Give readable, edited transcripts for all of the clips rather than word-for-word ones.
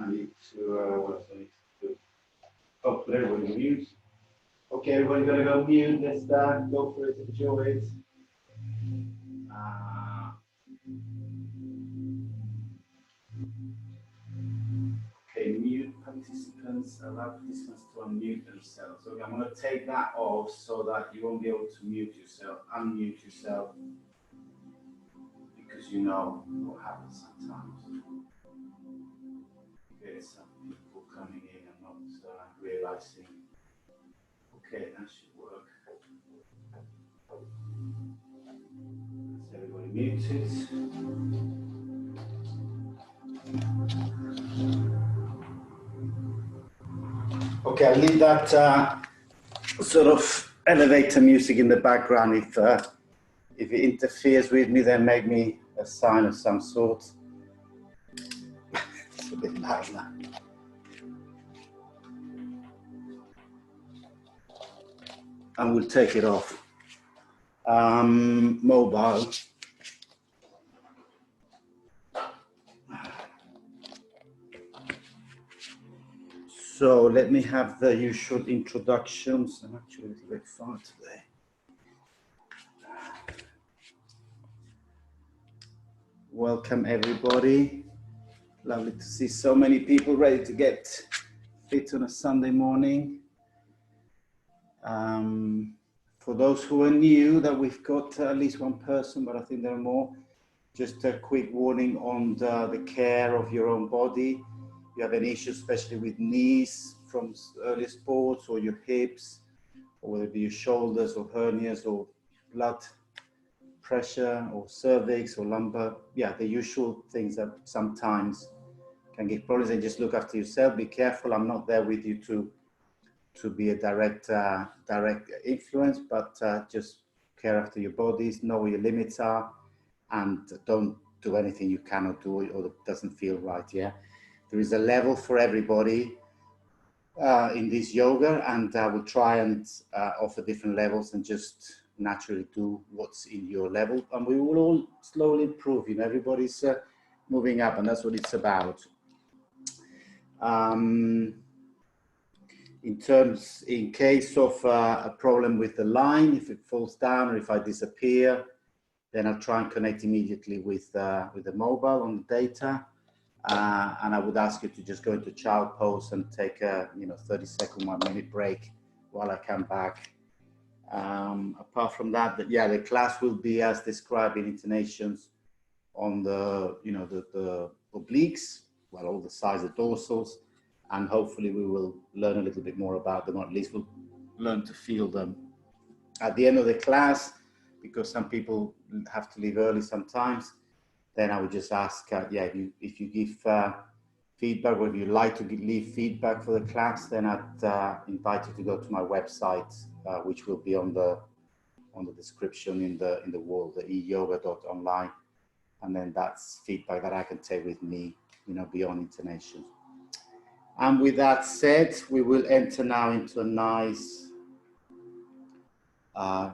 I need to, what else I need to do? Oh, put everybody on mute. Okay, everybody gotta go mute. Let's go for it, enjoy it. Okay, mute participants, allow participants to unmute themselves. Okay, I'm going to take that off so that you won't be able to mute yourself, unmute yourself, because you know what happens sometimes. Okay, some people coming in and not realizing. Okay, that should work. Is everybody muted? Okay, I'll leave that sort of elevator music in the background. If it interferes with me, then make me a sign of some sort. It's a bit loud now. And we'll take it off. Mobile. So let me have the usual introductions. I'm actually a little bit far today. Welcome everybody. Lovely to see so many people ready to get fit on a Sunday morning. For those who are new, that we've got at least one person, but I think there are more. Just a quick warning on the care of your own body. You have any issues, especially with knees from early sports, or your hips, or whether it be your shoulders or hernias or blood pressure or cervix or lumbar. Yeah, the usual things that sometimes can give problems. And just look after yourself. Be careful. I'm not there with you to be a direct influence, but just care after your bodies, know where your limits are, and don't do anything you cannot do or that doesn't feel right. Yeah, there is a level for everybody in this yoga, and we'll try and offer different levels and just naturally do what's in your level, and we will all slowly improve. You know, everybody's moving up, and that's what it's about. In case of a problem with the line, if it falls down or if I disappear, then I'll try and connect immediately with the mobile on the data. And I would ask you to just go into child pose and take a 30-second, 1 minute break while I come back. Apart from that, the class will be as described in intonations on the obliques, well, all the sides of dorsals, and hopefully we will learn a little bit more about them, or at least we'll learn to feel them. At the end of the class, because some people have to leave early sometimes, then I would just ask, if you give feedback, or if you'd like to leave feedback for the class, then I'd invite you to go to my website, which will be on the description in the wall, the eyoga.online, and then that's feedback that I can take with me, beyond intonation. And with that said, we will enter now into a nice,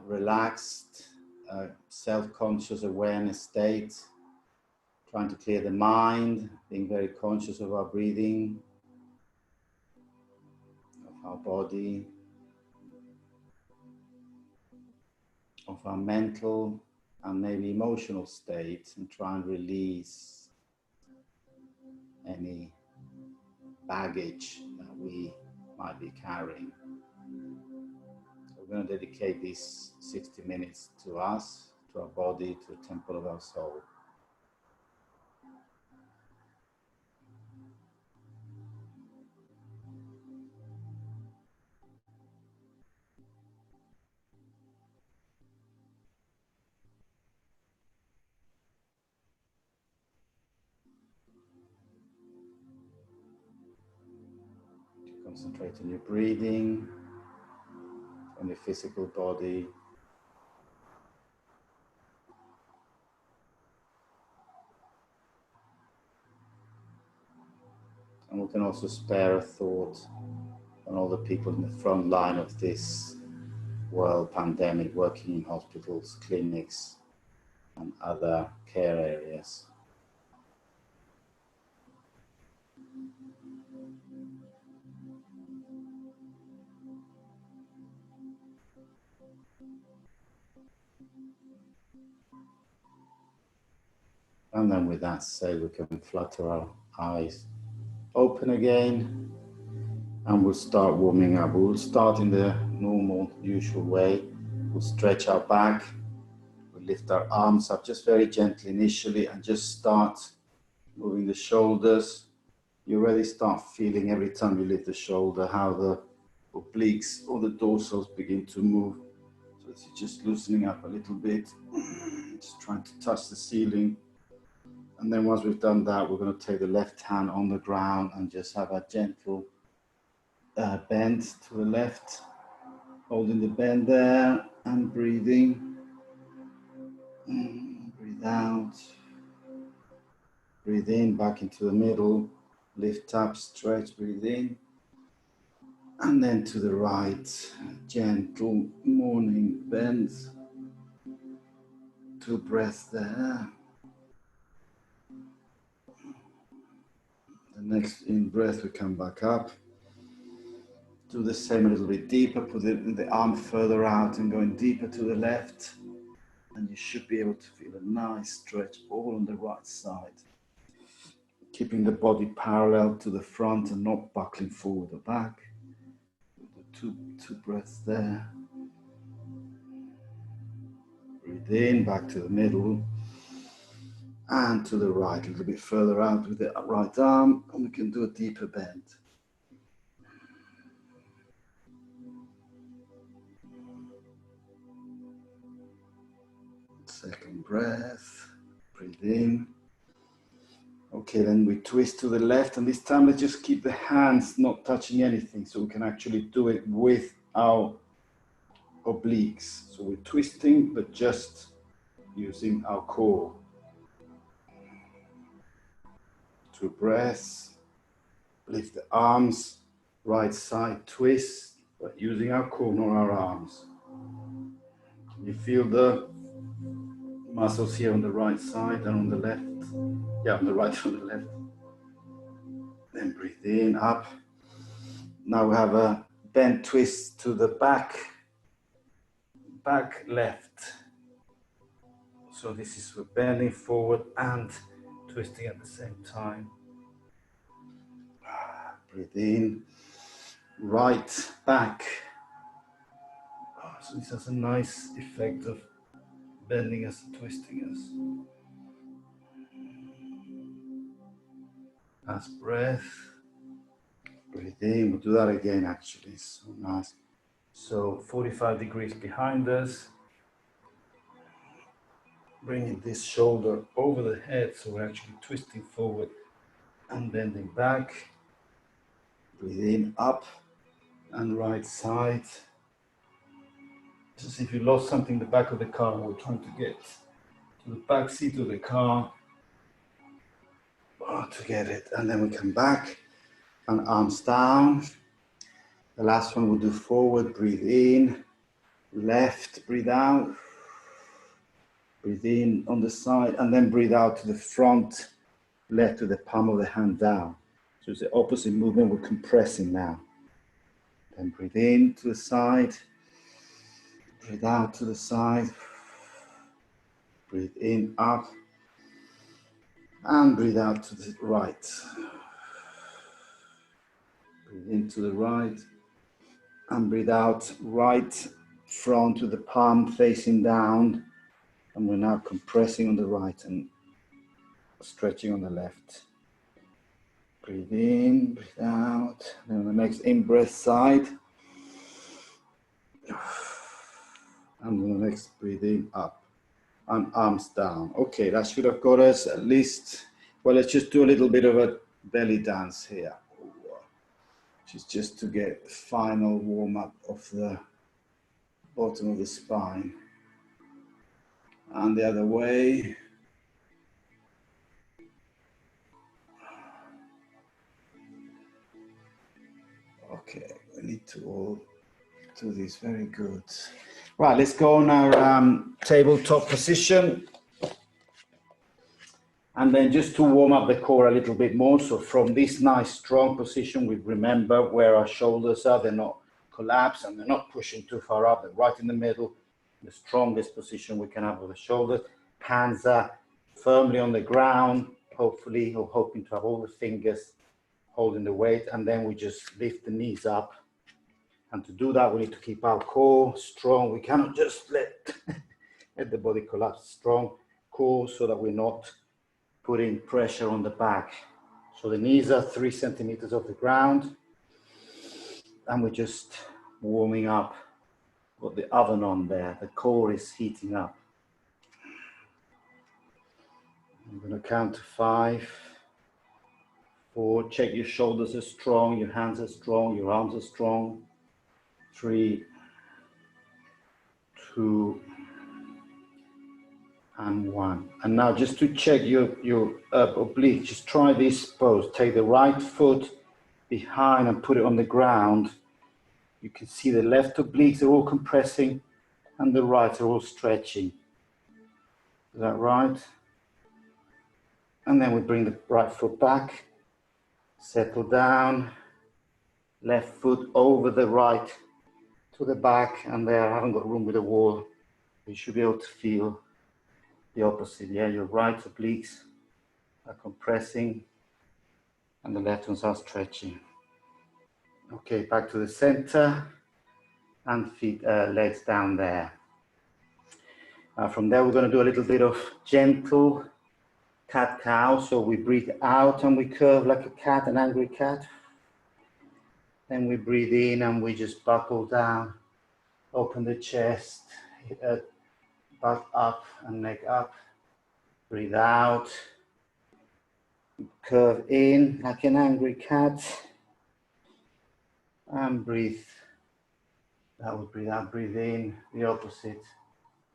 relaxed, self-conscious awareness state, trying to clear the mind, being very conscious of our breathing, of our body, of our mental and maybe emotional state, and try and release any baggage that we might be carrying. So we're going to dedicate these 60 minutes to us, to our body, to the temple of our soul. Concentrate on your breathing, on your physical body. And we can also spare a thought on all the people in the front line of this world pandemic, working in hospitals, clinics, and other care areas. And then with that said, we can flutter our eyes open again, and we'll start warming up. We'll start in the normal, usual way. We'll stretch our back, we'll lift our arms up just very gently initially, and just start moving the shoulders. You already start feeling every time you lift the shoulder how the obliques or the dorsals begin to move. So it's just loosening up a little bit, just trying to touch the ceiling. And then once we've done that, we're going to take the left hand on the ground and just have a gentle bend to the left, holding the bend there and breathing. Breathe out, breathe in, back into the middle, lift up, stretch, breathe in. And then to the right, gentle morning bend. 2 breaths there. The next in-breath, we come back up. Do the same a little bit deeper, put the arm further out and going deeper to the left. And you should be able to feel a nice stretch all on the right side. Keeping the body parallel to the front and not buckling forward or back. Two breaths there. Breathe in, back to the middle. And to the right, a little bit further out with the right arm, and we can do a deeper bend. Second breath, breathe in. Okay, then we twist to the left, and this time let's just keep the hands not touching anything, so we can actually do it with our obliques. So we're twisting, but just using our core. 2 breaths, lift the arms, right side twist, but using our core, not our arms. You feel the muscles here on the right side and on the left. Yeah, on the right and on the left. Then breathe in, up. Now we have a bend twist to the back left. So this is we're bending forward and twisting at the same time. Breathe in, right back. So this has a nice effect of bending us and twisting us. Last breath. Breathe in, we'll do that again actually, so nice. So 45 degrees behind us. Bringing this shoulder over the head, so we're actually twisting forward and bending back. Breathe in, up and right side. Just if you lost something in the back of the car, we're trying to get to the back seat of the car to get it. And then we come back and arms down. The last one we'll do forward, breathe in, left, breathe out. Breathe in on the side and then breathe out to the front, left with the palm of the hand down. So it's the opposite movement, we're compressing now. Then breathe in to the side, breathe out to the side, breathe in, up, and breathe out to the right. Breathe in to the right, and breathe out right front with the palm facing down. And we're now compressing on the right and stretching on the left. Breathe in, breathe out. Then the next in-breath side. And then the next breathe in, up. And arms down. Okay, that should have got us at least, well, let's just do a little bit of a belly dance here. Which is just to get the final warm-up of the bottom of the spine. And the other way. Okay, we need to all do this, very good. Right, let's go on our tabletop position. And then just to warm up the core a little bit more, so from this nice strong position, we remember where our shoulders are. They're not collapsed and they're not pushing too far up. They're right in the middle, the strongest position we can have with the shoulders. Hands are firmly on the ground, hopefully, or hoping to have all the fingers holding the weight. And then we just lift the knees up. And to do that, we need to keep our core strong. We cannot just let the body collapse. Strong core so that we're not putting pressure on the back. So the knees are 3 centimeters off the ground, and we're just warming up. Got the oven on there. The core is heating up. I'm going to count to 5, 4. Check your shoulders are strong, your hands are strong, your arms are strong. 3, 2, and 1. And now just to check your oblique, just try this pose. Take the right foot behind and put it on the ground. You can see the left obliques are all compressing and the right are all stretching. Is that right? And then we bring the right foot back, settle down, left foot over the right to the back, and there I haven't got room with the wall. You should be able to feel the opposite. Yeah, your right obliques are compressing and the left ones are stretching. Okay, back to the center and feet, legs down there. From there, we're going to do a little bit of gentle cat-cow. So we breathe out and we curve like a cat, an angry cat. Then we breathe in and we just buckle down, open the chest, butt up and neck up. Breathe out, curve in like an angry cat, and breathe. That would breathe out, breathe in, the opposite.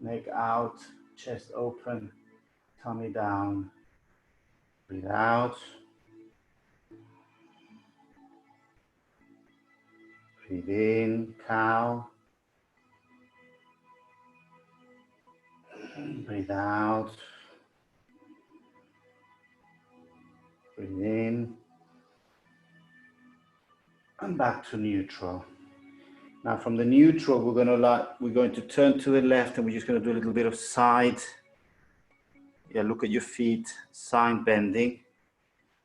Neck out, chest open, tummy down. Breathe out. Breathe in, cow. Breathe out. Breathe in. And back to neutral. Now from the neutral, we're going to turn to the left and we're just going to do a little bit of side. Yeah, look at your feet, side bending.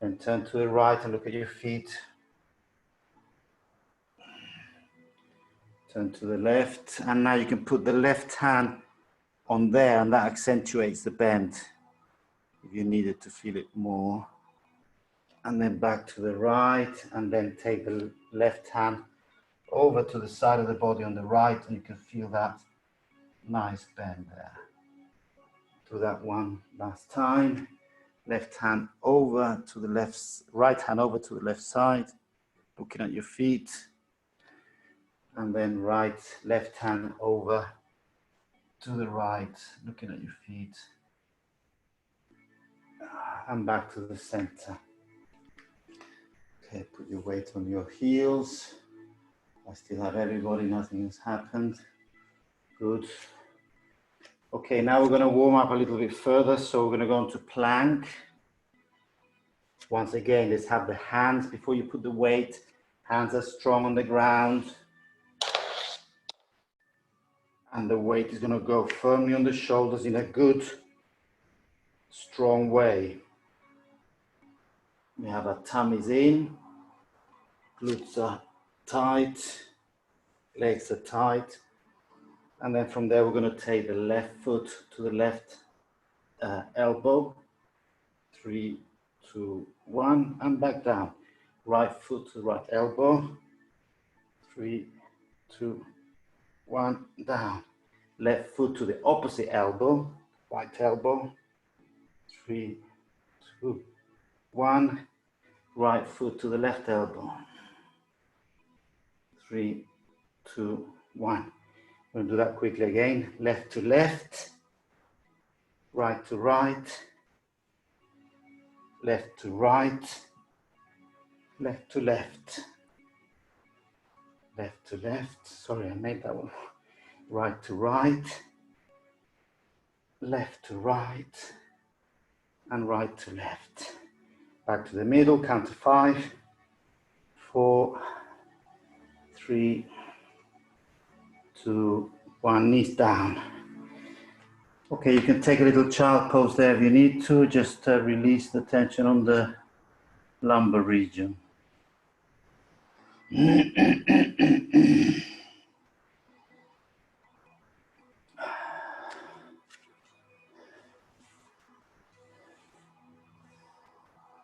Then turn to the right and look at your feet. Turn to the left, and now you can put the left hand on there, and that accentuates the bend if you needed to feel it more. And then back to the right, and then take the left hand over to the side of the body on the right, and you can feel that nice bend there. Do that one last time. Left hand over to the left, right hand over to the left side, looking at your feet. And then left hand over to the right, looking at your feet. And back to the center. Okay, put your weight on your heels. I still have everybody, nothing has happened. Good. Okay, now we're going to warm up a little bit further. So we're going to go into plank. Once again, let's have the hands before you put the weight. Hands are strong on the ground. And the weight is going to go firmly on the shoulders in a good, strong way. We have our tummies in, glutes are tight, legs are tight. And then from there, we're going to take the left foot to the left elbow. 3, 2, 1, and back down. Right foot to the right elbow. 3, 2, 1, down. Left foot to the opposite elbow, right elbow. 3, 2, 1. Right foot to the left elbow. 3, 2, 1. We'll do that quickly again. Left to left, right to right, left to right, left to left, left to left. Sorry, I made that one. Right to right, left to right, and right to left. Back to the middle, count to 5, 4, 3, 2, 1, knees down. Okay, you can take a little child pose there if you need to, just release the tension on the lumbar region.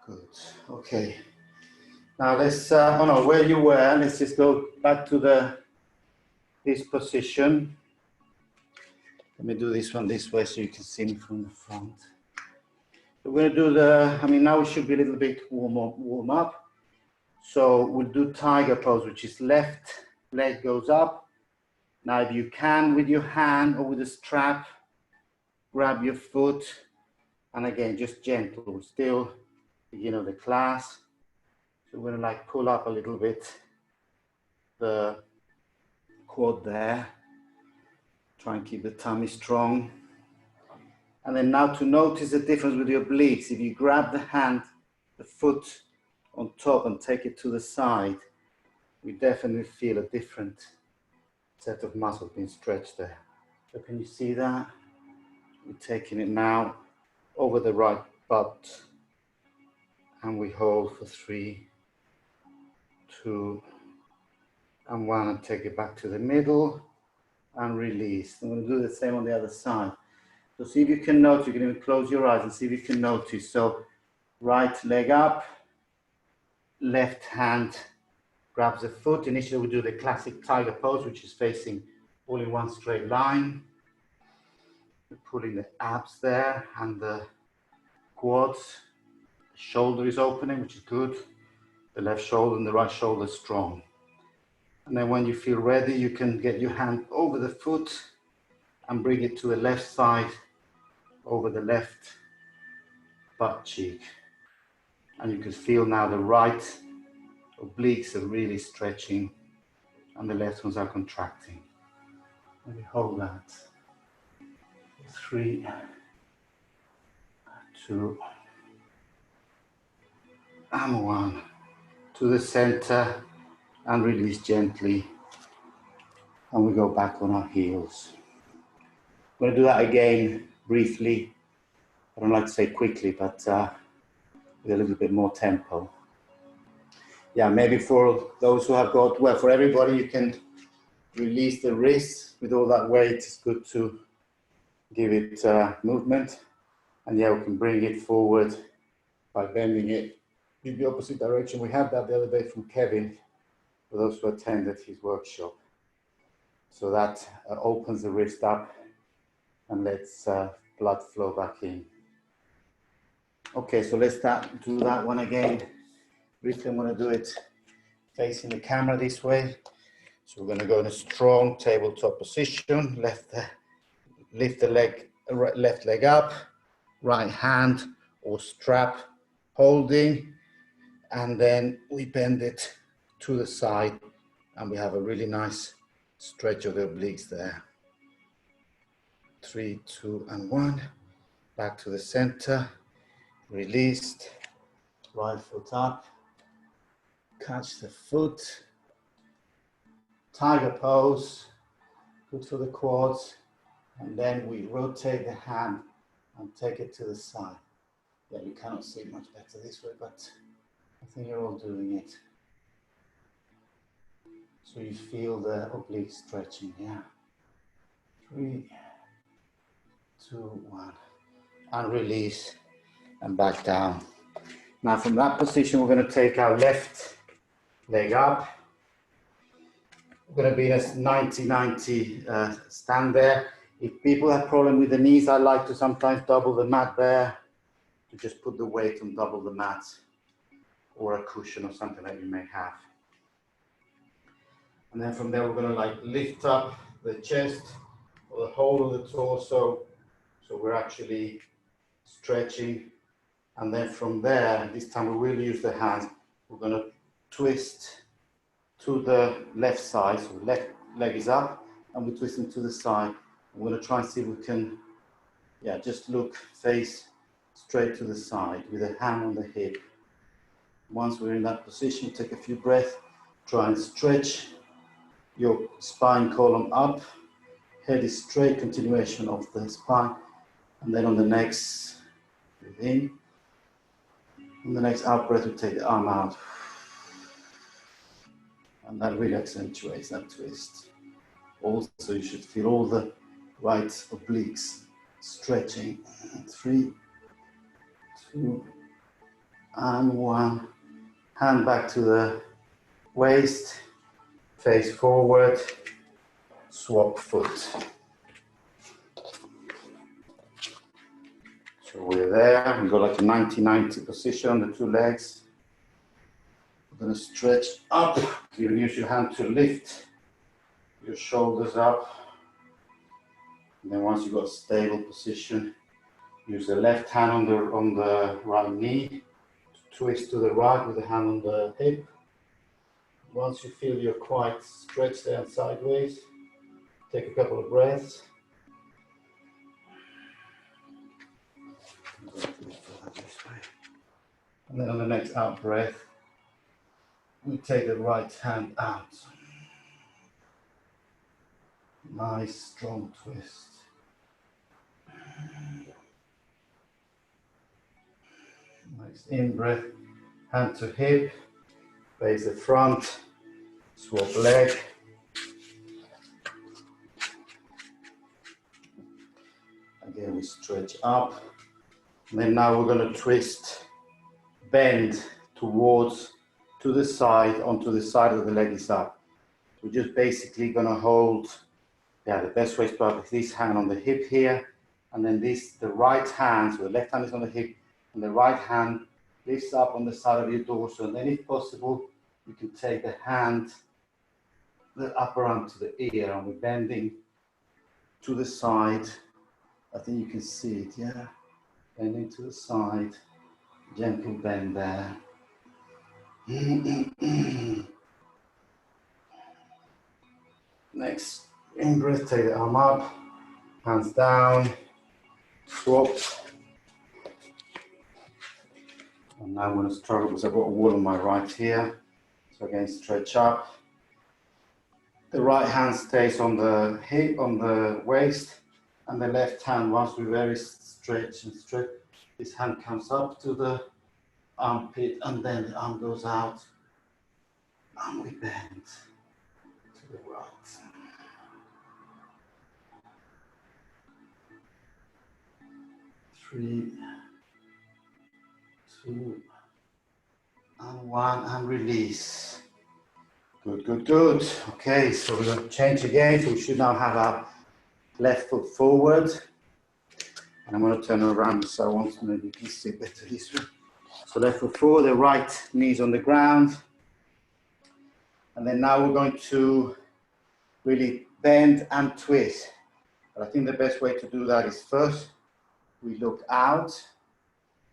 Good. Okay. Now let's, oh no, where you were, let's just go back to this position. Let me do this one this way so you can see me from the front. We're going to do now we should be a little bit warm up. So we'll do tiger pose, which is left leg goes up. Now if you can, with your hand or with a strap, grab your foot. And again, just gentle, still beginning of the class. So we're going to like pull up a little bit the quad there. Try and keep the tummy strong. And then now to notice the difference with your obliques. If you grab the hand, the foot on top and take it to the side, we definitely feel a different set of muscles being stretched there. So can you see that? We're taking it now over the right butt. And we hold for 3, 2, and 1, and take it back to the middle and release. I'm going to do the same on the other side. So see if you can notice, you can even close your eyes and see if you can notice. So right leg up, left hand grabs the foot. Initially we do the classic tiger pose, which is facing all in one straight line. We're pulling the abs there and the quads. The shoulder is opening, which is good. The left shoulder and the right shoulder is strong. And then when you feel ready, you can get your hand over the foot and bring it to the left side, over the left butt cheek. And you can feel now the right obliques are really stretching and the left ones are contracting. And we hold that. 3, 2, and 1. To the center and release gently. And we go back on our heels. I'm going to do that again briefly. I don't like to say quickly, but with a little bit more tempo. Yeah, maybe for those who have got, well, for everybody, you can release the wrists with all that weight. It's good to give it movement. And yeah, we can bring it forward by bending it in the opposite direction. We had that the other day from Kevin, for those who attended his workshop. So that opens the wrist up and lets blood flow back in. Okay, so let's do that one again. Briefly, I'm going to do it facing the camera this way. So we're going to go in a strong tabletop position. Lift the leg, left leg up, right hand or strap holding, and then we bend it to the side, and we have a really nice stretch of the obliques there. 3, 2, and 1. Back to the center. Released. Right foot up. Catch the foot. Tiger pose. Good for the quads. And then we rotate the hand and take it to the side. Yeah, you cannot see it much better this way, but I think you're all doing it. So you feel the oblique stretching, yeah. 3, 2, 1. And release and back down. Now from that position, we're going to take our left leg up. We're going to be in a 90-90 stand there. If people have problem with the knees, I like to sometimes double the mat there, to just put the weight on double the mat, or a cushion or something that you may have. And then from there, we're going to like lift up the chest or the whole of the torso. So we're actually stretching. And then from there, this time we will use the hands. We're going to twist to the left side. So the left leg is up and we're twisting to the side. We're going to try and see if we can, yeah, just look, face, straight to the side with a hand on the hip. Once we're in that position, take a few breaths, try and stretch your spine column up, head is straight, continuation of the spine, and then on the next, breathe in, on the next out breath, we take the arm out, and that really accentuates that twist. Also, you should feel all the right obliques stretching. 3, 2, and 1. Hand back to the waist, face forward, swap foot. So we're there, we've got like a 90-90 position on the two legs. We're going to stretch up. You can use your hand to lift your shoulders up. And then once you've got a stable position, use the left hand on the right knee, twist to the right with the hand on the hip. Once you feel you're quite stretched there and sideways, take a couple of breaths. And then on the next out breath, we take the right hand out. Nice strong twist. Nice in breath, hand to hip, face the front, swap leg. Again, we stretch up. And then now we're going to twist, bend towards, to the side, onto the side of the leg is up. We're just basically going to hold, the best way is to have this hand on the hip here, and then this, the right hand, so the left hand is on the hip, and the right hand lifts up on the side of your dorsal, and then if possible, you can take the hand, the upper arm to the ear, and we're bending to the side. I think you can see it, yeah? Bending to the side, gentle bend there. Next, in breath, take the arm up, hands down, swap. And now I'm going to struggle because I've got a wall on my right here. So again, stretch up. The right hand stays on the hip, on the waist, and the left hand, once we very stretch and stretch, this hand comes up to the armpit, and then the arm goes out, and we bend to the right. 3, 2, and 1, and release. Good, good, good. Okay, so we're going to change again. So we should now have our left foot forward. And I'm going to turn around, so I want to maybe see better this way. So left foot forward, the right knee's on the ground. And then now we're going to really bend and twist. But I think the best way to do that is first, we look out.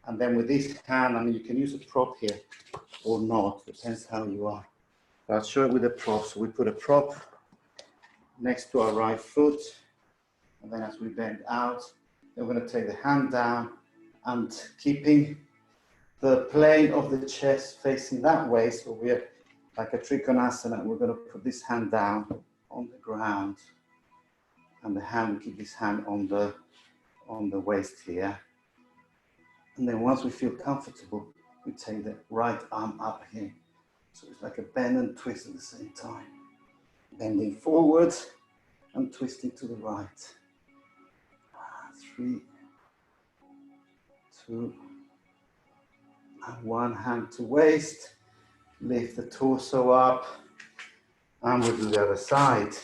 And then with this hand, I mean, you can use a prop here or not, depends how you are. But I'll show it with a prop. So we put a prop next to our right foot. And then as we bend out, then we're going to take the hand down and keeping the plane of the chest facing that way. So we're like a trikonasana. We're going to put this hand down on the ground. And the hand, we keep this hand on the waist here. And then once we feel comfortable, we take the right arm up here. So it's like a bend and twist at the same time. Bending forward and twisting to the right. 3, 2, and 1, hand to waist. Lift the torso up. And we'll do the other side.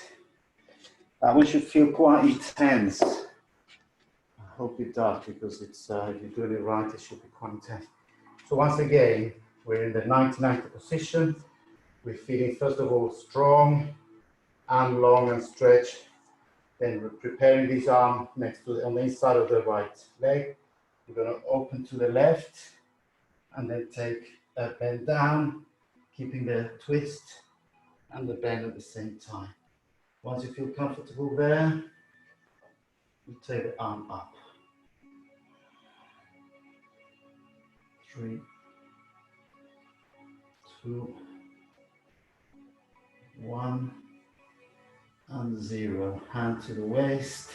That one should feel quite intense. I hope it does, because it's, if you're doing it right, it should be quite intense. So once again, we're in the 90-90 position. We're feeling, first of all, strong and long and stretch. Then we're preparing this arm next to on the inside of the right leg. We're going to open to the left and then take a bend down, keeping the twist and the bend at the same time. Once you feel comfortable there, you take the arm up. 3, 2, 1, and 0. Hand to the waist.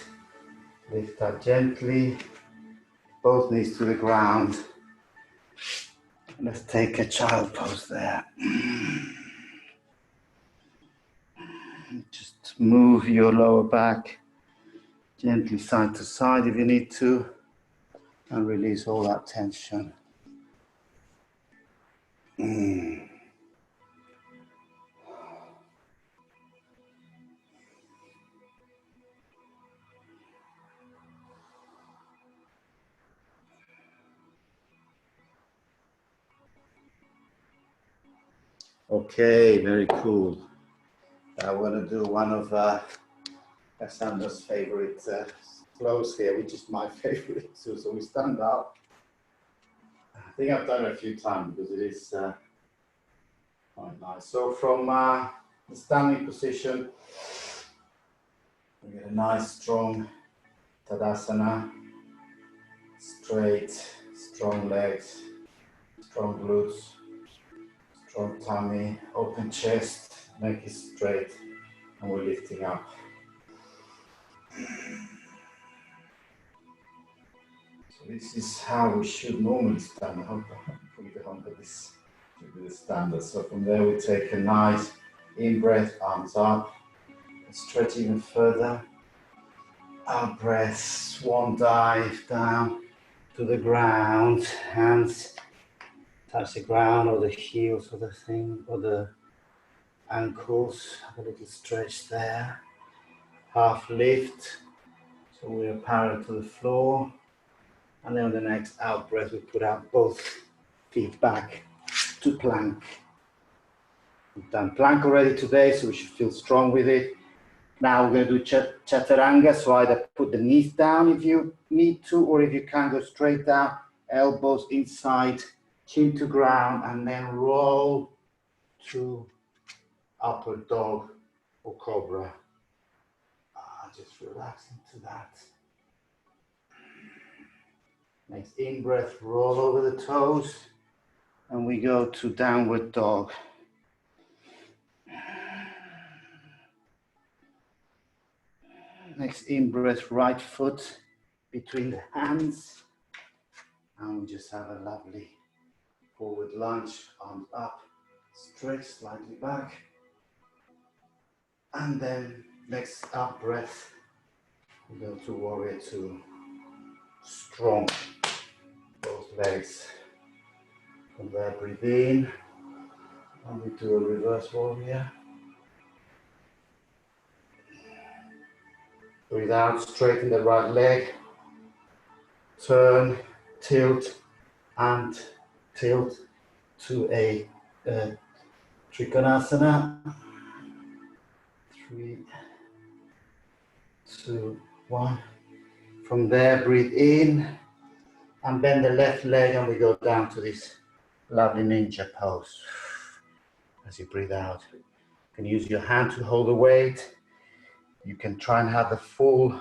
Lift up gently. Both knees to the ground. Let's take a child pose there. Just move your lower back gently side to side if you need to, and release all that tension. Okay, very cool. I want to do one of Cassandra's favorite flows here, which is my favorite too. So we stand up. I think I've done it a few times because it is quite nice. So from the standing position, we get a nice strong Tadasana, straight, strong legs, strong glutes, strong tummy, open chest, neck is straight, and we're lifting up. So this is how we should normally stand. I hope we remember this should be the standard. So from there we take a nice in-breath, arms up, and stretch even further. Out breath, swan dive down to the ground, hands touch the ground or the heels or the thing or the ankles. Have a little stretch there. Half lift, so we are parallel to the floor. And then on the next out breath, we put out both feet back to plank. We've done plank already today, so we should feel strong with it. Now we're going to do chaturanga, so either put the knees down if you need to, or if you can, go straight down, elbows inside, chin to ground, and then roll to upward dog or cobra. Just relax into that. Next in-breath, roll over the toes, and we go to downward dog. Next in-breath, right foot between the hands, and we just have a lovely forward lunge, arms up, stretch slightly back, and then next out breath, we go to warrior two, strong, both legs. From there, breathe in, and we do a reverse warrior. Breathe out, straighten the right leg, turn, tilt, and tilt to a Trikonasana. 3, 2, 1. From there, breathe in, and bend the left leg, and we go down to this lovely ninja pose. As you breathe out, you can use your hand to hold the weight. You can try and have the full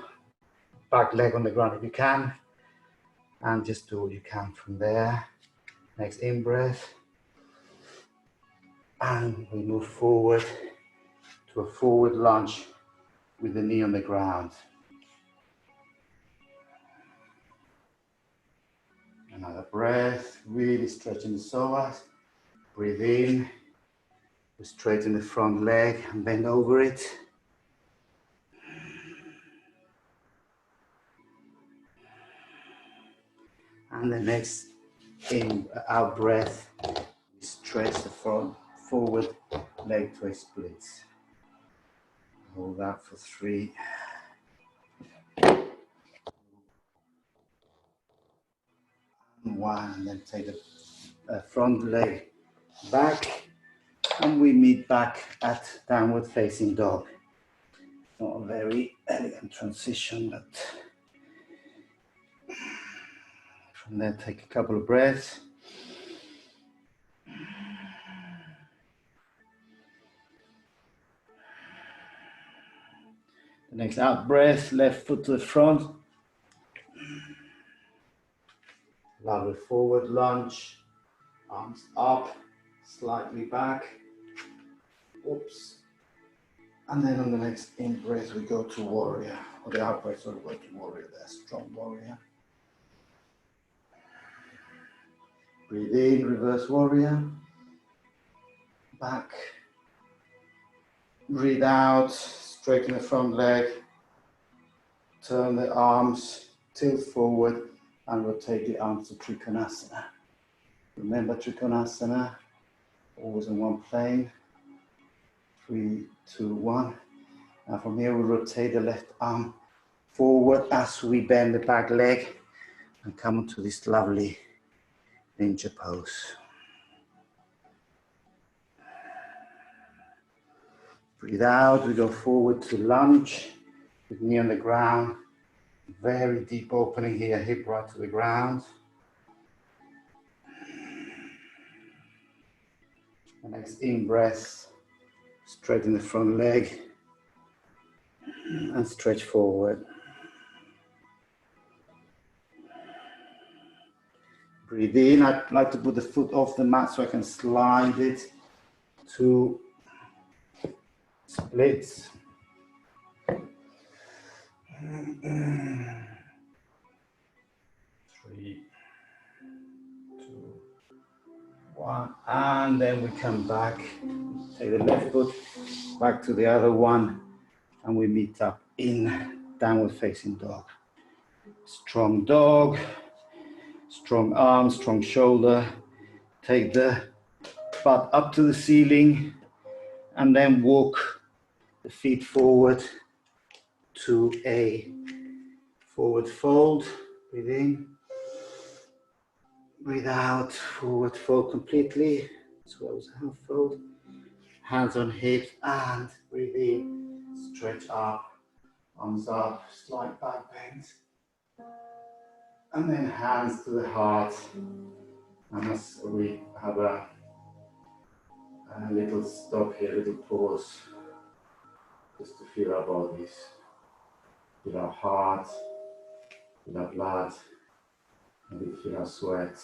back leg on the ground if you can, and just do what you can from there. Next in-breath, and we move forward to a forward lunge with the knee on the ground. Another breath, really stretching the psoas. Breathe in, we straighten the front leg and bend over it. And the next out breath, we stretch the front forward leg to a split. Hold that for 3. And 1, and then take the front leg back, and we meet back at downward facing dog. Not a very elegant transition, but from there take a couple of breaths. The next out breath, left foot to the front. Lovely forward lunge. arms up, slightly back. Oops. And then on the next in-breath, we go to warrior. Or the out-breath, so we go to warrior there, strong warrior. Breathe in, reverse warrior. Back. Breathe out, straighten the front leg. Turn the arms, tilt forward, and rotate the arms to Trikonasana. Remember Trikonasana, always in one plane. 3, 2, 1. Now from here we rotate the left arm forward as we bend the back leg and come into this lovely ninja pose. Breathe out, we go forward to lunge with knee on the ground. Very deep opening here, hip right to the ground. The next in-breath, straighten the front leg and stretch forward. Breathe in. I'd like to put the foot off the mat so I can slide it to splits. 3, 2, 1, and then we come back. Take the left foot back to the other one, and we meet up in downward facing dog. Strong dog, strong arm, strong shoulder. Take the butt up to the ceiling, and then walk the feet forward to a forward fold. Breathe in. Breathe out, forward fold completely, as well as half fold. Hands on hips and breathe in, stretch up, arms up, slight back bend. And then hands to the heart. And as we have a little stop here, a little pause, just to feel our bodies, feel our heart, feel our blood, and feel our sweat.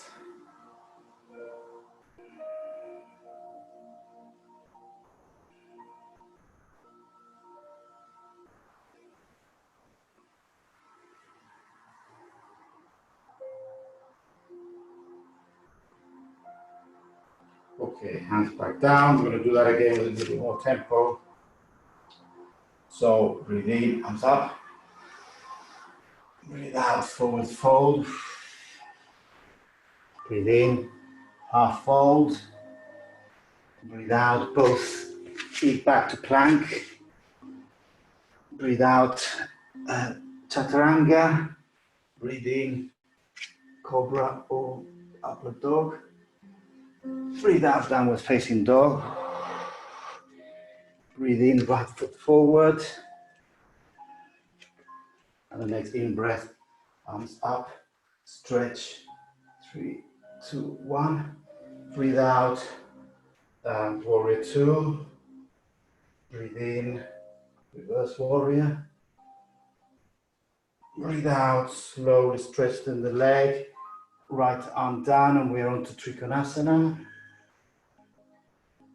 Okay, hands back down. We're going to do that again with a little more tempo. So breathe in, arms up. Breathe out, forward fold. Breathe in, half fold. Breathe out, both feet back to plank. Breathe out, chaturanga. Breathe in, cobra or upward dog. Breathe out, downward facing dog. Breathe in, right foot forward. And the next in breath, arms up, stretch. 3, 2, 1. Breathe out, warrior 2. Breathe in, reverse warrior. Breathe out, slowly stretching the leg. Right arm down, and we're on to Trikonasana.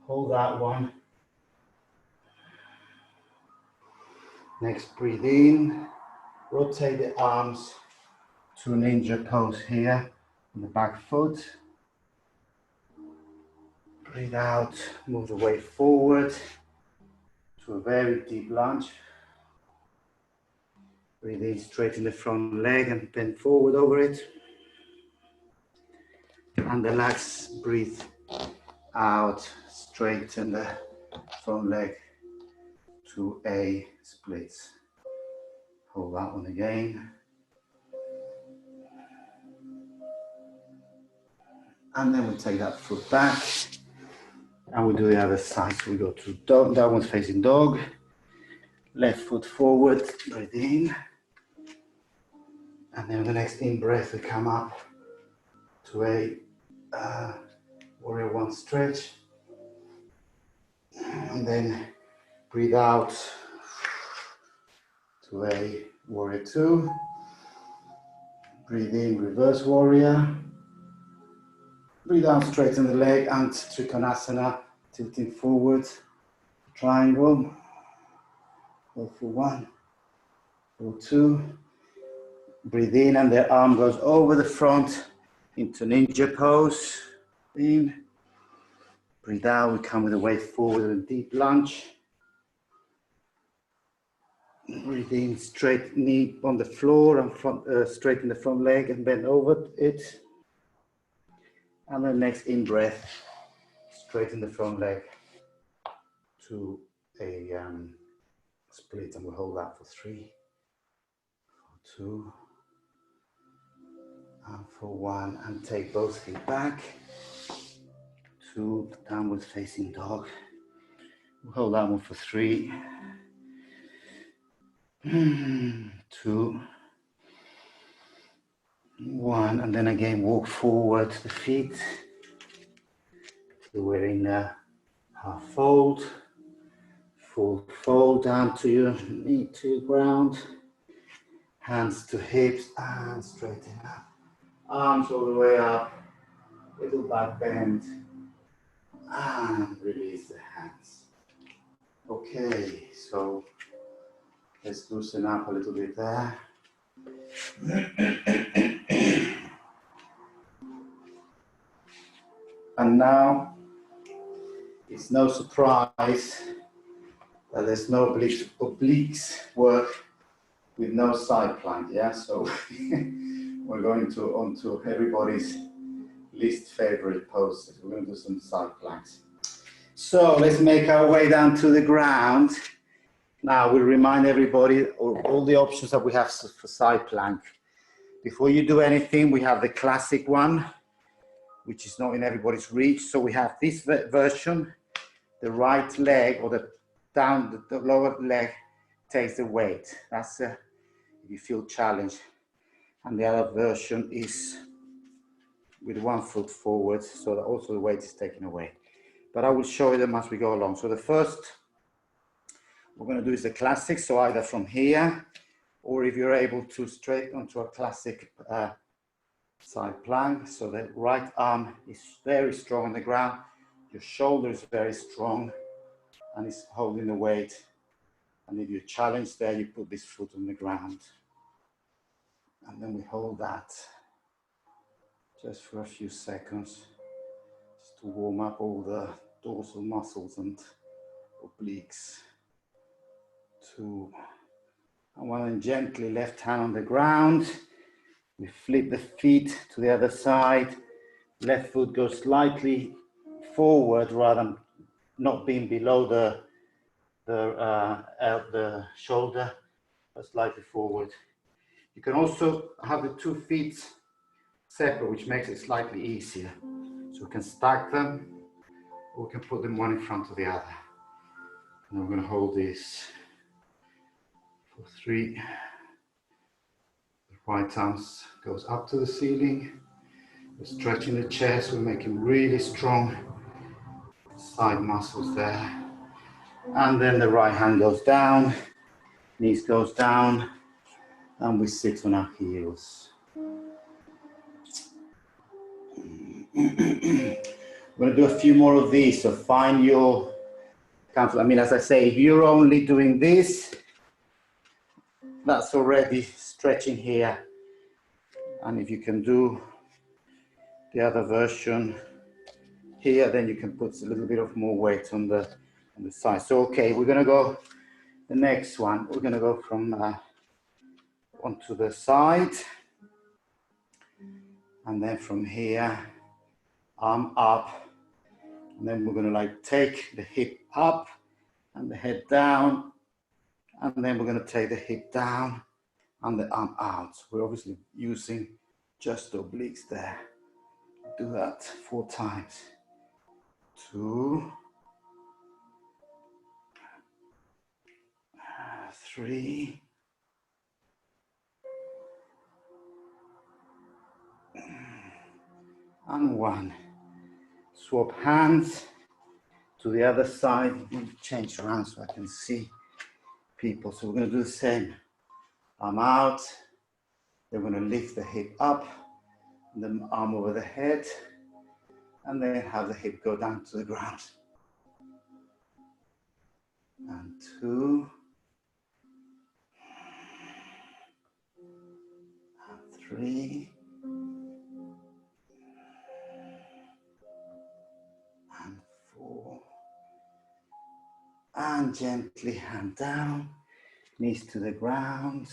Hold that one. Next, breathe in. Rotate the arms to ninja pose here on the back foot. Breathe out, move the weight forward to a very deep lunge. Breathe in, straighten the front leg and bend forward over it. And relax, breathe out, straighten the front leg to a split. Hold that one again. And then we take that foot back and we do the other side. So we go to dog, downward facing dog. Left foot forward, breathe in. And then the next in breath we come up to a warrior 1 stretch. And then breathe out to a warrior 2. Breathe in, reverse warrior. Breathe out, straighten the leg and Trikonasana, tilting forward, triangle. Hold for 1, for 2. Breathe in and the arm goes over the front into ninja pose. In. Breathe out, we come with the weight forward and deep lunge. Breathe in, straight knee on the floor and front, straighten the front leg and bend over it. And then next in breath, straighten the front leg to a split, and we'll hold that for 3, for 2, and for 1, and take both feet back to downward facing dog. We'll hold that one for 3, 2, 1, and then again walk forward the feet. So we're in a half fold, full fold down to your knee to the ground, hands to hips and straighten up, arms all the way up, little back bend, and release the hands. Okay, so let's loosen up a little bit there. And now, it's no surprise that there's no obliques work with no side plank, yeah? So we're going on to everybody's least favorite poses. We're going to do some side planks. So let's make our way down to the ground. Now we'll remind everybody of all the options that we have for side plank. Before you do anything, we have the classic one, which is not in everybody's reach. So we have this version, the right leg or the lower leg takes the weight. That's if you feel challenged. And the other version is with 1 foot forward, so that also the weight is taken away. But I will show you them as we go along. So the first we're going to do is the classic, so either from here, or if you're able to straight onto a classic side plank. So the right arm is very strong on the ground, your shoulder is very strong, and it's holding the weight. And if you're challenged there, you put this foot on the ground. And then we hold that just for a few seconds, just to warm up all the dorsal muscles and obliques. 2, and 1, and gently left hand on the ground. We flip the feet to the other side. Left foot goes slightly forward rather than not being below the shoulder, but slightly forward. You can also have the 2 feet separate, which makes it slightly easier. So we can stack them, or we can put them one in front of the other. And we're going to hold this for 3. The right arm goes up to the ceiling. We're stretching the chest. We're making really strong side muscles there. And then the right hand goes down, knees goes down, and we sit on our heels. We're going to do a few more of these, so find your comfort. I mean, as I say, if you're only doing this, that's already stretching here. And if you can do the other version here, then you can put a little bit of more weight on the side. So, okay, we're going to go the next one. We're going to go from onto the side. And then from here, arm up. And then we're going to like take the hip up and the head down. And then we're going to take the hip down and the arm out. We're obviously using just the obliques there. Do that 4 times. 2, 3, and 1. Swap hands to the other side. Change around so I can see people. So we're going to do the same. Arm out. Then we're going to lift the hip up, and then arm over the head. And then have the hip go down to the ground. And 2. And 3. And 4. And gently hand down, knees to the ground.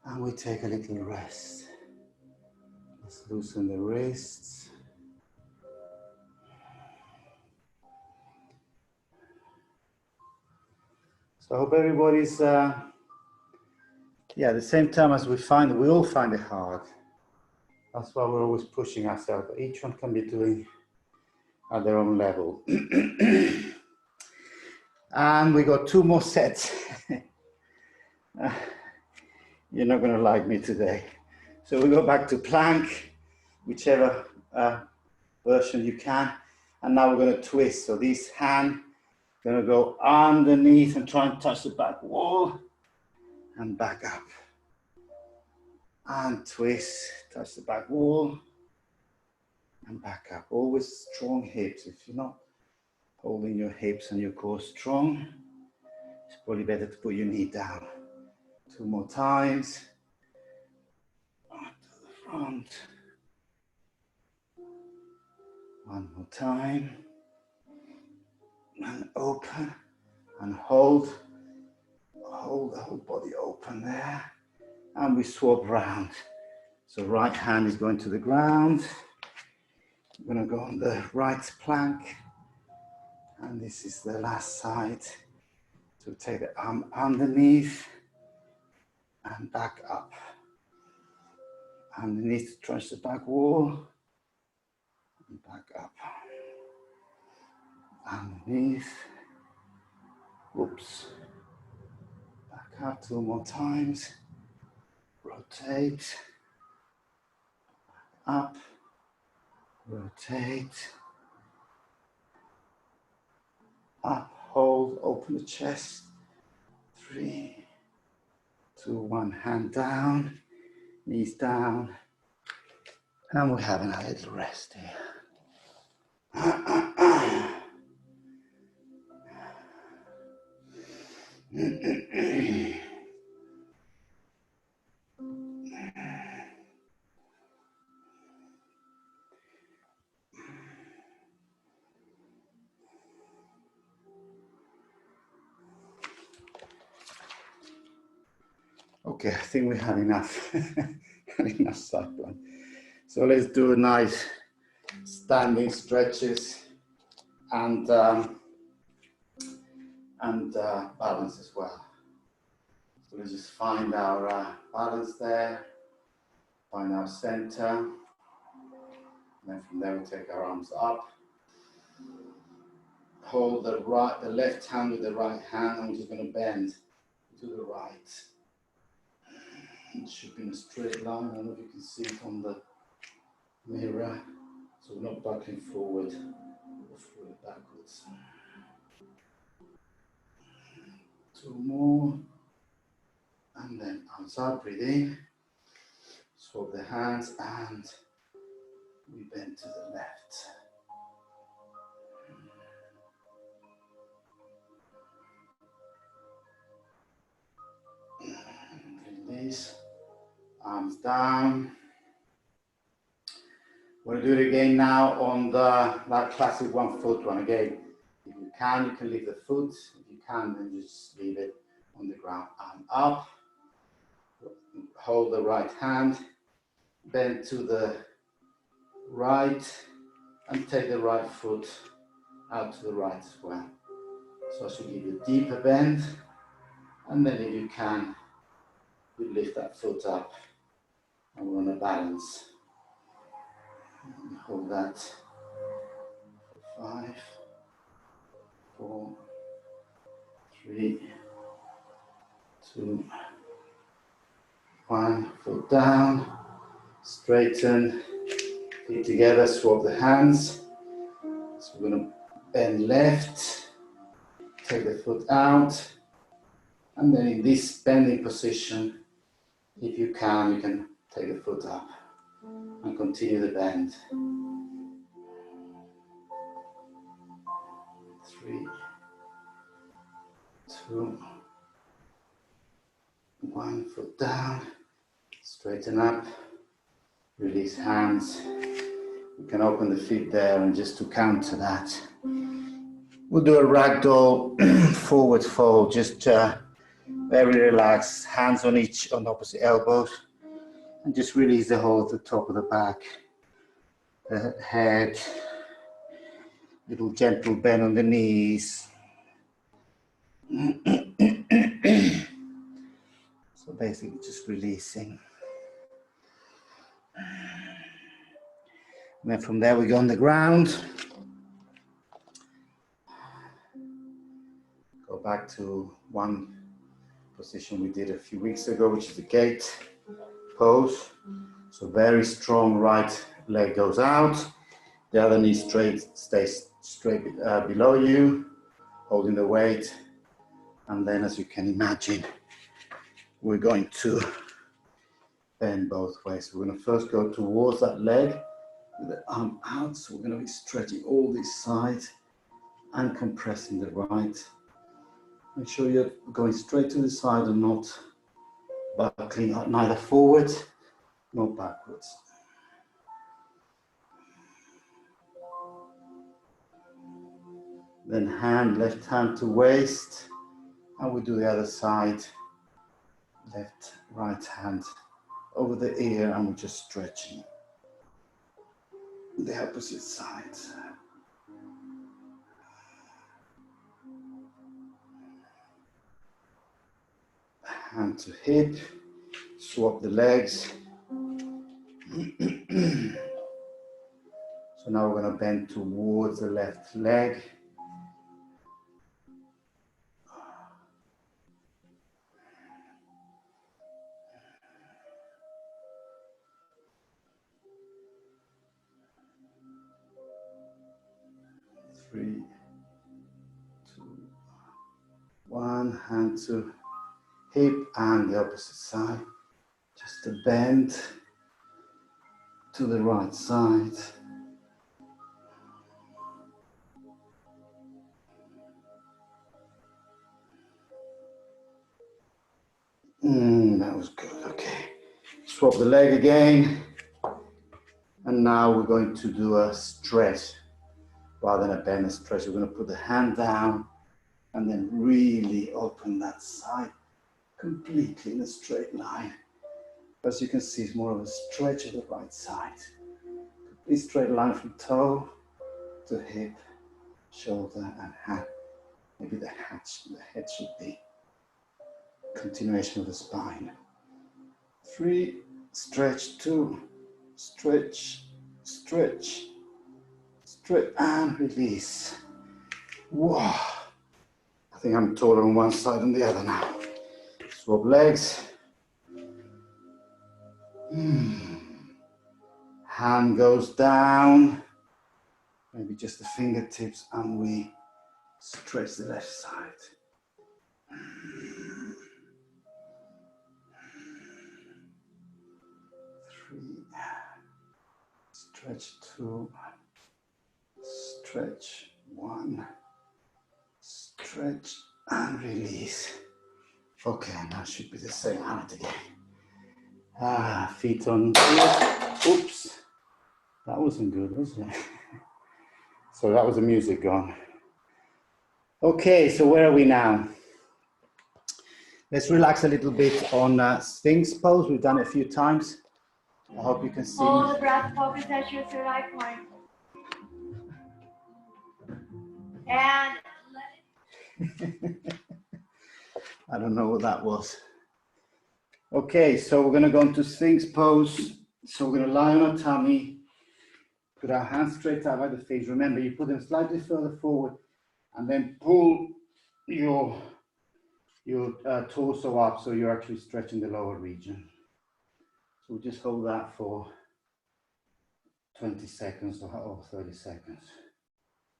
And we take a little rest. Let's loosen the wrists. So I hope everybody's, at the same time as we all find it hard. That's why we're always pushing ourselves. Each one can be doing at their own level. And we got 2 more sets. You're not going to like me today. So we go back to plank, whichever version you can. And now we're going to twist. So this hand going to go underneath and try and touch the back wall and back up. And twist, touch the back wall and back up. Always strong hips. If you're not holding your hips and your core strong, it's probably better to put your knee down. 2 more times. Up to the front. 1 more time. And open and hold the whole body open there. And we swap round. So right hand is going to the ground. I'm going to go on the right plank. And this is the last side. So take the arm underneath and back up. Underneath to touch the back wall and back up. Underneath. Oops. Back up 2 more times. Rotate. Up. Rotate. Up. Hold. Open the chest. 3, 2, 1. Hand down. Knees down. And we're having a little rest here. Okay, I think we had enough, enough side plank. So let's do a nice standing stretches and balance as well. So let's just find our balance there, find our center, and then from there we take our arms up. Hold the left hand with the right hand, and we're just going to bend to the right. It should be in a straight line. I don't know if you can see it on the mirror. So we're not buckling forward or forward backwards. 2 more. And then arms up, breathe in. Swap the hands and we bend to the left. Release. Arms down. We're going to do it again now on that classic 1 foot one. Again, if you can leave the foot. If you can, then just leave it on the ground. Arm up. Hold the right hand. Bend to the right. And take the right foot out to the right as well. So I should give you a deeper bend. And then if you can, you lift that foot up. And we're on a balance. And hold that for 5, 4, 3, 2, 1. Foot down, straighten, feet together, swap the hands. So we're going to bend left, take the foot out, and then in this bending position, if you can take the foot up and continue the bend. 2, 1 foot down, straighten up, release hands. You can open the feet there, and just to counter that, we'll do a ragdoll forward fold, just very relaxed, hands on opposite elbows, and just release the whole of the top of the back, the head, little gentle bend on the knees. So basically just releasing. And then from there we go on the ground. Go back to one position we did a few weeks ago, which is the gate pose. So very strong right leg goes out. The other knee stays straight below you, holding the weight. And then, as you can imagine, we're going to bend both ways. We're going to first go towards that leg with the arm out. So we're going to be stretching all this side and compressing the right. Make sure you're going straight to the side and not buckling neither forward nor backwards. Then left hand to waist, and we do the other side. Left, right hand over the ear, and we're just stretching the opposite side. Hand to hip, swap the legs. So now we're going to bend towards the left leg. Three, 2, 1, hand to hip and the opposite side. Just a bend to the right side. That was good, okay. Swap the leg again. And now we're going to do a stretch. Rather than a bend, a stretch, we're going to put the hand down and then really open that side completely in a straight line. As you can see, it's more of a stretch of the right side. Complete straight line from toe to hip, shoulder and hand. Maybe the head should be continuation of the spine. 3, stretch, 2, stretch, stretch, stretch and release. Whoa. I think I'm taller on one side than the other now. Swap legs. Hand goes down, maybe just the fingertips, and we stretch the left side. 3, stretch 2, stretch 1, stretch and release. Okay, now it should be the same height again. Feet on here. Oops, that wasn't good, was it? So that was the music gone. Okay, so where are we now? Let's relax a little bit on Sphinx pose. We've done it a few times. I hope you can see. Hold the breath, focus at your third eye point. And let it. I don't know what that was. Okay, so we're going to go into Sphinx pose. So we're going to lie on our tummy, put our hands straight out by the face. Remember, you put them slightly further forward and then pull your torso up so you're actually stretching the lower region. So we'll just hold that for 20 seconds or 30 seconds.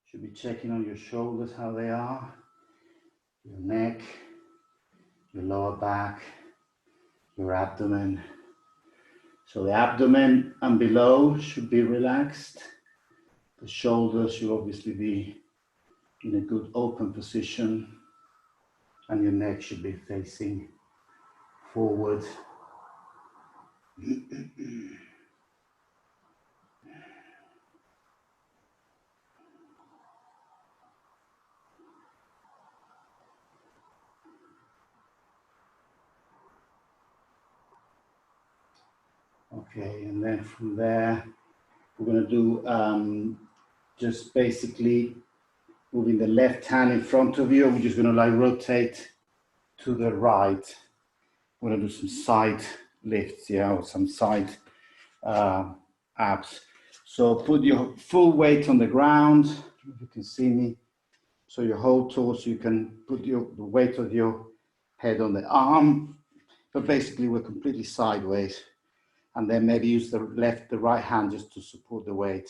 Should be checking on your shoulders, how they are, your neck, your lower back, your abdomen. So the abdomen and below should be relaxed. The shoulders should obviously be in a good open position. and your neck should be facing forward. Okay, and then from there, we're going to do just basically moving the left hand in front of you. We're just going to like rotate to the right. We're going to do some side lifts, yeah, or some side abs. So put your full weight on the ground, if you can see me. So your whole torso, you can put the weight of your head on the arm, but basically we're completely sideways. And then maybe use the right hand just to support the weight.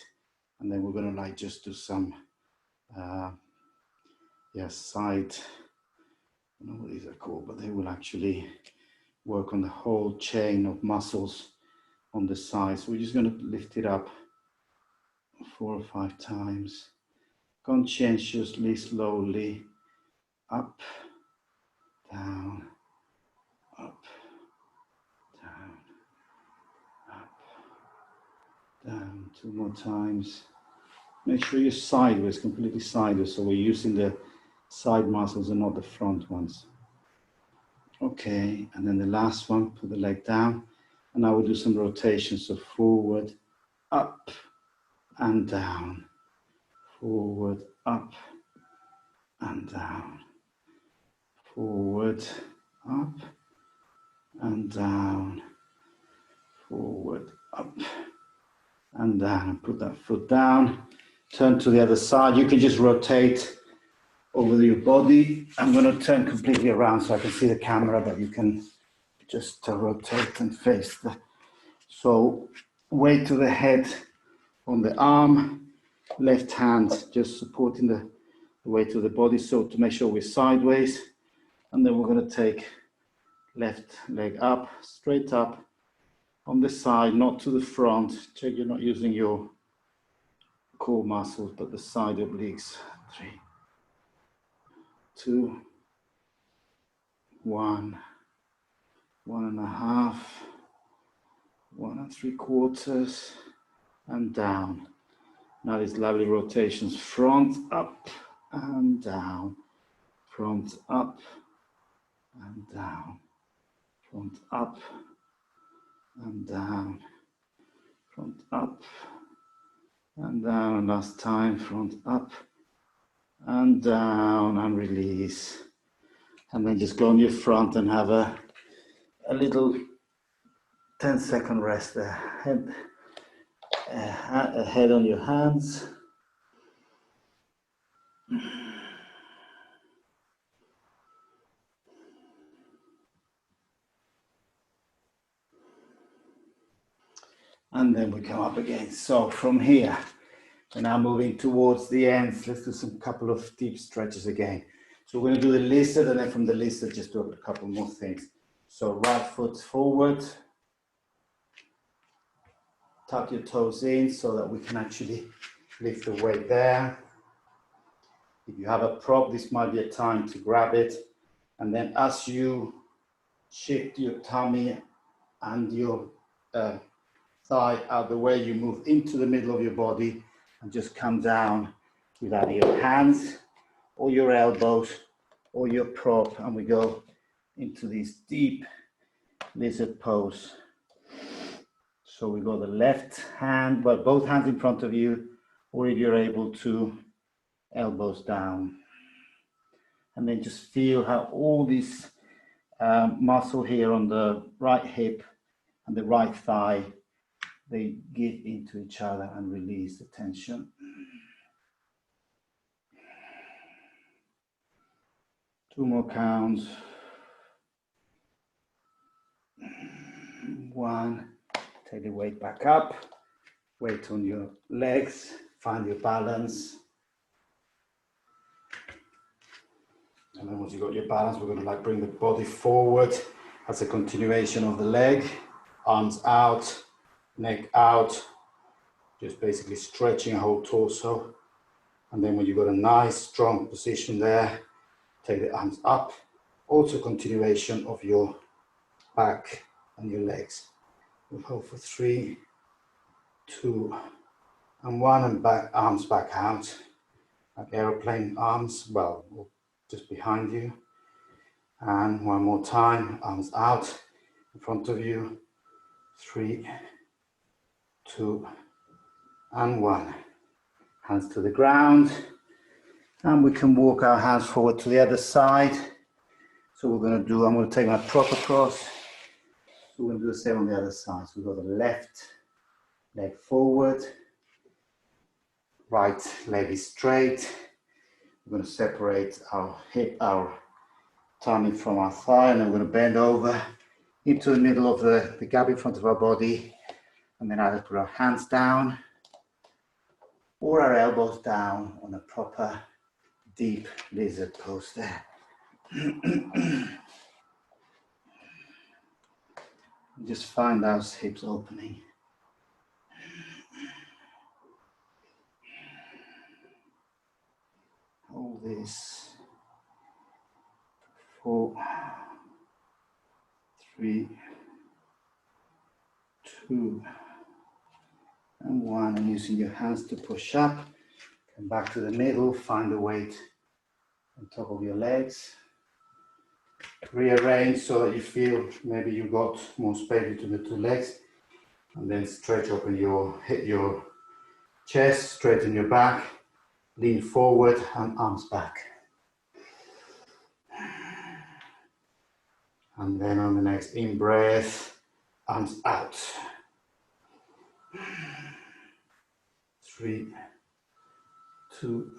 And then we're gonna like just do some, side, I don't know what these are called, but they will actually work on the whole chain of muscles on the side. So we're just gonna lift it up 4 or 5 times, conscientiously, slowly, up, down, up, down, up, down. 2 more times. Make sure you're sideways, completely sideways, so we're using the side muscles and not the front ones. Okay, and then the last one, put the leg down, and now we'll do some rotations, so forward, up, and down, forward, up, and down, forward, up, and down, forward, up, and down. Put that foot down, turn to the other side. You can just rotate over your body. I'm going to turn completely around so I can see the camera, but you can just rotate and face the. So weight to the head on the arm, left hand just supporting the weight of the body, so to make sure we're sideways. And then we're going to take left leg up, straight up on the side, not to the front. Check you're not using your core muscles, but the side obliques. 3, 2, 1, 1.5, 1 3/4, and down. Now these lovely rotations, front, up, and down, front, up, and down, front, up, and down, front, up, and down. Last time, front, up, and down, and release. And then just go on your front and have a little 10-second rest there. Head on your hands. And then we come up again. So from here, we're now moving towards the ends. Let's do some couple of deep stretches again. So we're going to do the lizard, and then from the lizard, just do a couple more things. So right foot forward. Tuck your toes in so that we can actually lift the weight there. If you have a prop, this might be a time to grab it. And then as you shift your tummy and your thigh out the way, you move into the middle of your body and just come down with either your hands or your elbows or your prop, and we go into this deep lizard pose. So we go the left hand, well, both hands in front of you, or if you're able to, elbows down. And then just feel how all this muscle here on the right hip and the right thigh, they give into each other and release the tension. 2 more counts. 1, take the weight back up, weight on your legs, find your balance. And then once you've got your balance, we're going to like bring the body forward as a continuation of the leg, arms out, neck out, just basically stretching a whole torso. And then when you've got a nice strong position there, take the arms up also continuation of your back and your legs. We'll hold for 3, 2, and 1, and back, arms back out, like aeroplane arms, well, just behind you. And one more time, arms out in front of you. 3, 2, and 1. Hands to the ground. And we can walk our hands forward to the other side. So we're going to do, I'm going to take my prop across. So we're going to do the same on the other side. So we've got the left leg forward. Right leg is straight. We're going to separate our hip, our tummy from our thigh, and then we're going to bend over into the middle of the gap in front of our body, and then either put our hands down or our elbows down on a proper deep lizard pose there. Just find those hips opening. Hold this. 4, 3, 2, and 1. And using your hands to push up. Come back to the middle. Find the weight on top of your legs. Rearrange so that you feel maybe you got more space between the two legs. And then stretch open your chest, straighten your back, lean forward and arms back. And then on the next in-breath, arms out. 3, 2,